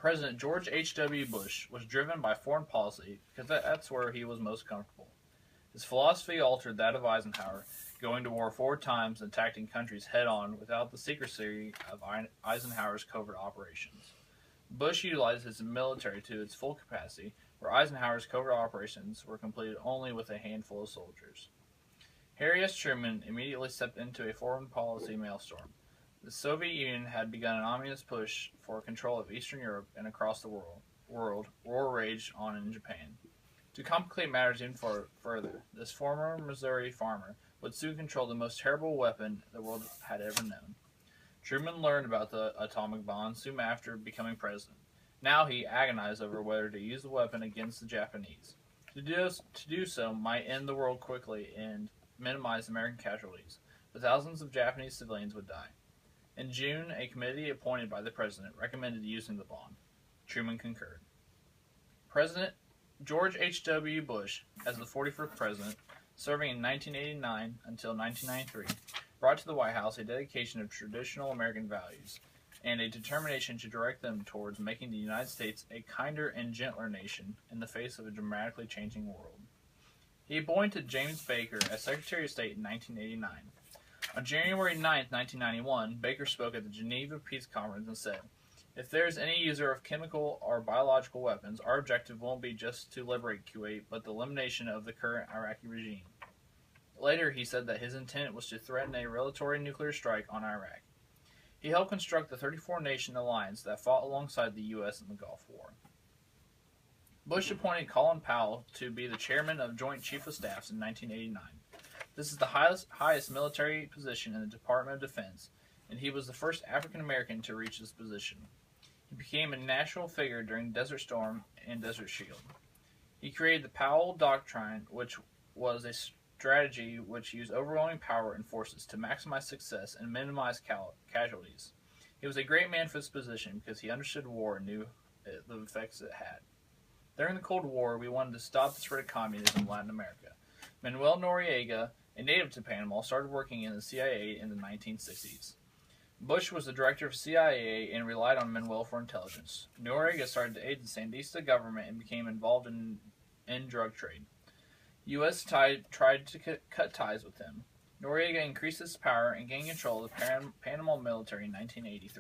President George H.W. Bush was driven by foreign policy because that's where he was most comfortable. His philosophy altered that of Eisenhower, going to war 4 times and attacking countries head-on without the secrecy of Eisenhower's covert operations. Bush utilized his military to its full capacity, where Eisenhower's covert operations were completed only with a handful of soldiers. Harry S. Truman immediately stepped into a foreign policy maelstrom. The Soviet Union had begun an ominous push for control of Eastern Europe and across the world. War raged on in Japan. To complicate matters even further, this former Missouri farmer would soon control the most terrible weapon the world had ever known. Truman learned about the atomic bomb soon after becoming president. Now he agonized over whether to use the weapon against the Japanese. To do so might end the world quickly and minimize American casualties, but thousands of Japanese civilians would die. In June, a committee appointed by the president recommended using the bomb. Truman concurred. President George H.W. Bush, as the 41st president, serving in 1989 until 1993, brought to the White House a dedication of traditional American values and a determination to direct them towards making the United States a kinder and gentler nation in the face of a dramatically changing world. He appointed James Baker as Secretary of State in 1989. On January 9, 1991, Baker spoke at the Geneva Peace Conference and said, "If there is any user of chemical or biological weapons, our objective won't be just to liberate Kuwait, but the elimination of the current Iraqi regime." Later, he said that his intent was to threaten a retaliatory nuclear strike on Iraq. He helped construct the 34-nation alliance that fought alongside the U.S. in the Gulf War. Bush appointed Colin Powell to be the chairman of Joint Chiefs of Staff in 1989. This is the highest military position in the Department of Defense, and he was the first African American to reach this position. He became a national figure during Desert Storm and Desert Shield. He created the Powell Doctrine, which was a strategy which used overwhelming power and forces to maximize success and minimize casualties. He was a great man for this position because he understood war and knew the effects it had. During the Cold War, we wanted to stop the spread of communism in Latin America. Manuel Noriega, a native to Panama, started working in the CIA in the 1960s. Bush was the director of CIA and relied on Manuel for intelligence. Noriega started to aid the Sandinista government and became involved in drug trade. U.S. tried to cut ties with him. Noriega increased his power and gained control of the Panama military in 1983.